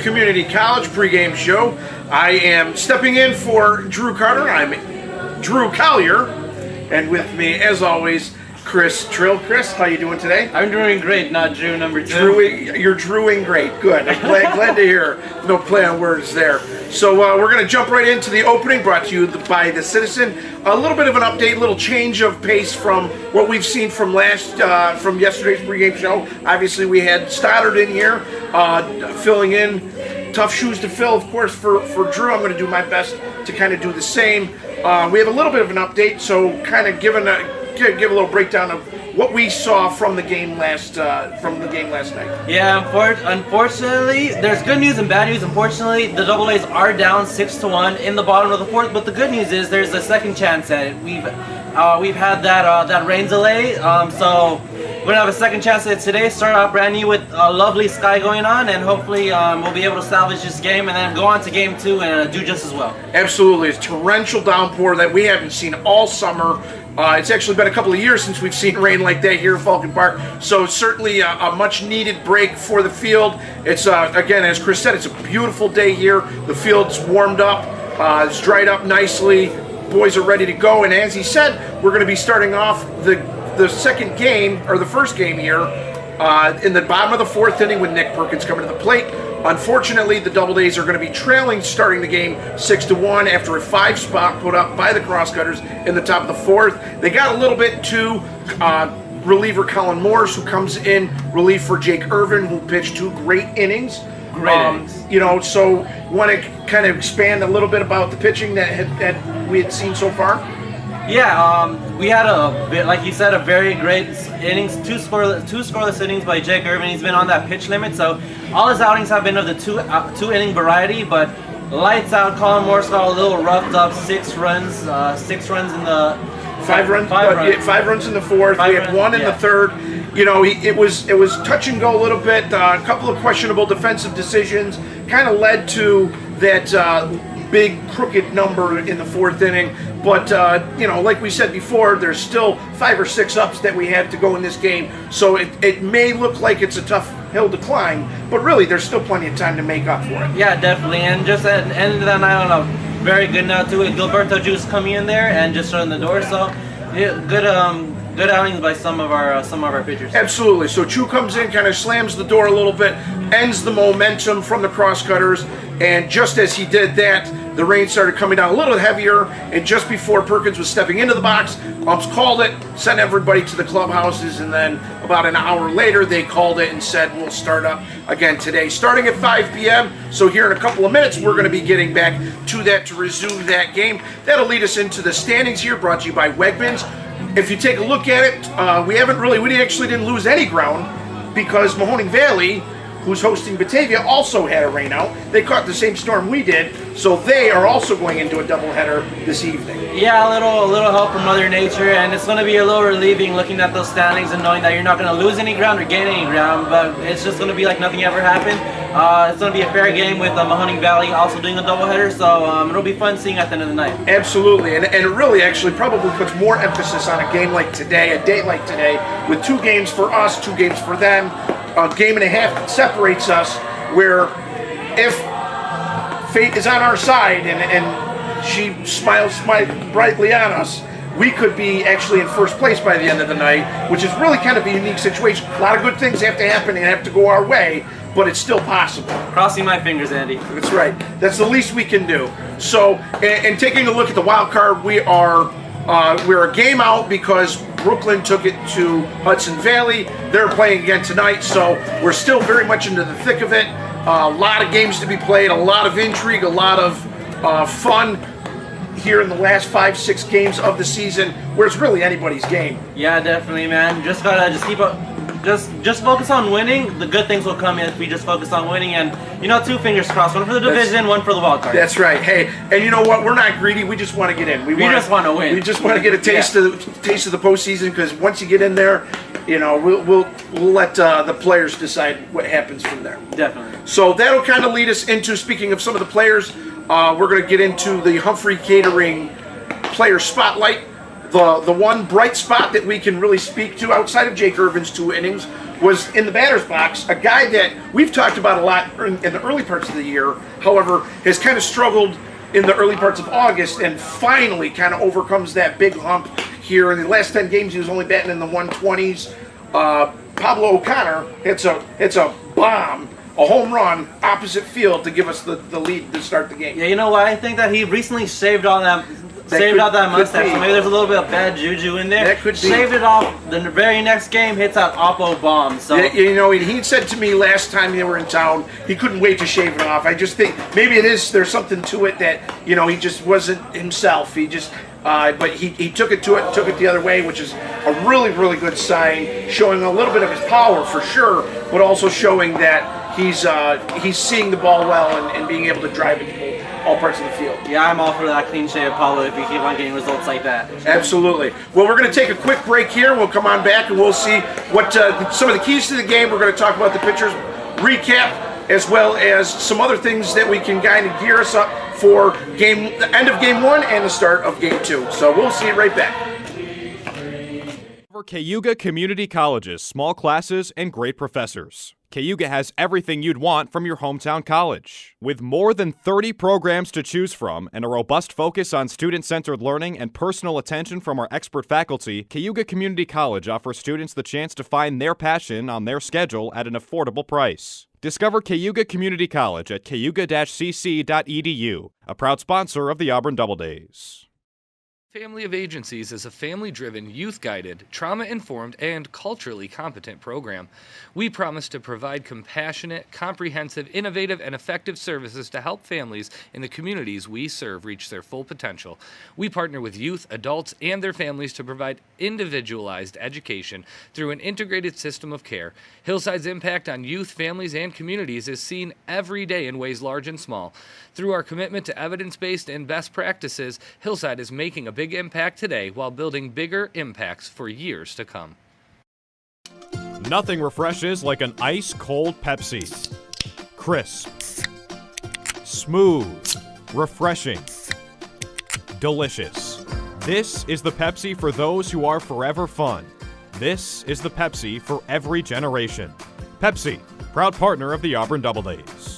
Community College pregame show. I am stepping in for Drew Carter. I'm Drew Collier, and with me, as always, Chris Trill. Chris, how you doing today? I'm doing great, not Drew number 2. You're drewing great. Good. I'm glad to hear. No play on words there. So we're going to jump right into the opening, brought to you by The Citizen. A little bit of an update, a little change of pace from what we've seen from yesterday's pregame show. Obviously, we had Stoddard in here, filling in. Tough shoes to fill, of course, for Drew. I'm going to do my best to kind of do the same. We have a little bit of an update, so kind of give a little breakdown of what we saw from the game last night. Yeah, unfortunately, there's good news and bad news. Unfortunately, the Doubledays are down 6-1 in the bottom of the fourth. But the good news is there's a second chance at it. We've had that rain delay, so we're gonna have a second chance at it today. Start out brand new with a lovely sky going on, and hopefully we'll be able to salvage this game and then go on to game 2 and do just as well. Absolutely, it's torrential downpour that we haven't seen all summer. It's actually been a couple of years since we've seen rain like that here in Falcon Park, so certainly a much-needed break for the field. It's, again, as Chris said, it's a beautiful day here. The field's warmed up, it's dried up nicely, boys are ready to go, and as he said, we're going to be starting off the second game, or the first game here, in the bottom of the fourth inning with Nick Perkins coming to the plate. Unfortunately, the Doubledays are going to be trailing starting the game 6-1 after a 5-spot put up by the Crosscutters in the top of the fourth. They got a little bit to reliever Colin Morris, who comes in relief for Jake Irvin, who pitched 2 great innings. You know, so want to kind of expand a little bit about the pitching that we had seen so far? Yeah, we had like you said, a very great innings, two scoreless innings by Jake Irvin. He's been on that pitch limit, so all his outings have been of the two inning variety. But lights out. Colin Morris got a little roughed up. 6 runs, 6 runs in the 5 runs in the fourth. We had 1 in the third. You know, it was touch and go a little bit. A couple of questionable defensive decisions kind of led to that big crooked number in the fourth inning. But, you know, like we said before, there's still 5 or 6 ups that we have to go in this game. So it may look like it's a tough hill to climb, but really there's still plenty of time to make up for it. Yeah, definitely. And just at the end of that night on a very good note too, with Gilberto Juice coming in there and just shutting the door. So yeah, good outings by some of our pitchers. Absolutely. So Chu comes in, kind of slams the door a little bit, ends the momentum from the Crosscutters, and just as he did that, the rain started coming down a little heavier, and just before Perkins was stepping into the box, umps called it, sent everybody to the clubhouses, and then about an hour later they called it and said we'll start up again today, starting at 5 p.m. So here in a couple of minutes we're going to be getting back to that to resume that game. That'll lead us into the standings here, brought to you by Wegmans. If you take a look at it, we actually didn't lose any ground, because Mahoning Valley, who's hosting Batavia, also had a rainout. They caught the same storm we did, so they are also going into a doubleheader this evening. Yeah, a little help from Mother Nature, and it's going to be a little relieving looking at those standings and knowing that you're not going to lose any ground or gain any ground, but it's just going to be like nothing ever happened. It's going to be a fair game with Mahoning Valley also doing a doubleheader, so it'll be fun seeing at the end of the night. Absolutely, and it really actually probably puts more emphasis on a game like today, a day like today, with 2 games for us, 2 games for them. A game and a half that separates us, where if fate is on our side and she smiles brightly on us, we could be actually in first place by the end of the night, which is really kind of a unique situation. A lot of good things have to happen and have to go our way, but it's still possible. Crossing my fingers, Andy. That's right. That's the least we can do. So, and taking a look at the wild card, we're a game out because Brooklyn took it to Hudson Valley. They're playing again tonight, so we're still very much into the thick of it. A lot of games to be played, a lot of intrigue, a lot of fun here in the last 5-6 games of the season, where it's really anybody's game. Yeah, definitely, man. Just gotta keep up. Just focus on winning. The good things will come if we just focus on winning, and 2 fingers crossed. 1 for the division, 1 for the wild card. That's right. Hey, and you know what? We're not greedy. We just want to get in. We just want to win. We just want to get a taste of the postseason, because once you get in there, we'll let the players decide what happens from there. Definitely. So that'll kind of lead us into, speaking of some of the players, we're going to get into the Humphrey Catering player spotlight. The one bright spot that we can really speak to outside of Jake Irvin's 2 innings was in the batter's box, a guy that we've talked about a lot in the early parts of the year, however, has kind of struggled in the early parts of August and finally kind of overcomes that big hump here. In the last 10 games, he was only batting in the 120s. Pablo O'Connor hits a bomb, a home run, opposite field to give us the lead to start the game. Yeah, you know what? I think that he recently shaved out that mustache, so maybe there's a little bit of bad juju in there. That could be. Shaved it off. The very next game hits that Oppo bomb. So yeah, you know, he said to me last time they were in town, he couldn't wait to shave it off. I just think maybe there's something to it that, you know, he just wasn't himself. He just. But he took it the other way, which is a really, really good sign, showing a little bit of his power for sure, but also showing that he's seeing the ball well and being able to drive it to all parts of the field. Yeah, I'm all for that clean shave, Pablo, if you keep on getting results like that. Absolutely. Well, we're going to take a quick break here. We'll come on back and we'll see what some of the keys to the game. We're going to talk about the pitchers recap, as well as some other things that we can kind of gear us up for the end of game 1 and the start of game 2. So we'll see you right back. Cayuga Community Colleges, small classes and great professors. Cayuga has everything you'd want from your hometown college. With more than 30 programs to choose from and a robust focus on student-centered learning and personal attention from our expert faculty, Cayuga Community College offers students the chance to find their passion on their schedule at an affordable price. Discover Cayuga Community College at cayuga-cc.edu, a proud sponsor of the Auburn Doubledays. Family of Agencies is a family-driven, youth-guided, trauma-informed, and culturally competent program. We promise to provide compassionate, comprehensive, innovative, and effective services to help families in the communities we serve reach their full potential. We partner with youth, adults, and their families to provide individualized education through an integrated system of care. Hillside's impact on youth, families, and communities is seen every day in ways large and small. Through our commitment to evidence-based and best practices, Hillside is making a big impact today while building bigger impacts for years to come. Nothing refreshes like an ice-cold Pepsi. Crisp. Smooth. Refreshing. Delicious. This is the Pepsi for those who are forever fun. This is the Pepsi for every generation. Pepsi, proud partner of the Auburn Doubledays.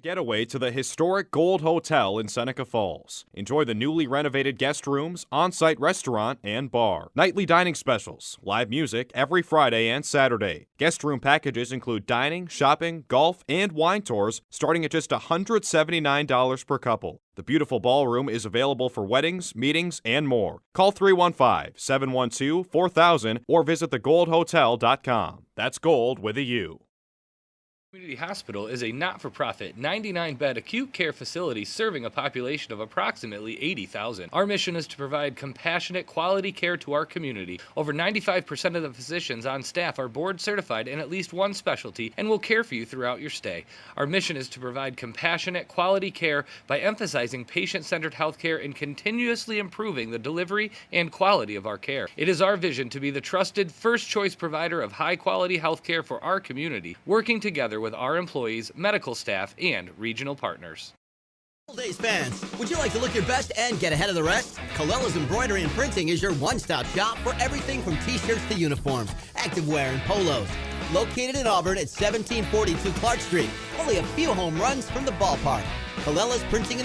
Getaway to the historic Gold Hotel in Seneca Falls. Enjoy the newly renovated guest rooms, on-site restaurant, and bar. Nightly dining specials, live music every Friday and Saturday. Guest room packages include dining, shopping, golf, and wine tours starting at just $179 per couple. The beautiful ballroom is available for weddings, meetings, and more. Call 315-712-4000 or visit thegoldhotel.com. That's gold with a U. Community Hospital is a not-for-profit 99-bed acute care facility serving a population of approximately 80,000. Our mission is to provide compassionate, quality care to our community. Over 95% of the physicians on staff are board certified in at least one specialty and will care for you throughout your stay. Our mission is to provide compassionate, quality care by emphasizing patient-centered healthcare and continuously improving the delivery and quality of our care. It is our vision to be the trusted, first-choice provider of high-quality healthcare for our community, working together with our employees, medical staff, and regional partners. Doubledays fans, would you like to look your best and get ahead of the rest? Colella's Embroidery and Printing is your one-stop shop for everything from t-shirts to uniforms, activewear, and polos. Located in Auburn at 1742 Clark Street, only a few home runs from the ballpark. Colella's Printing and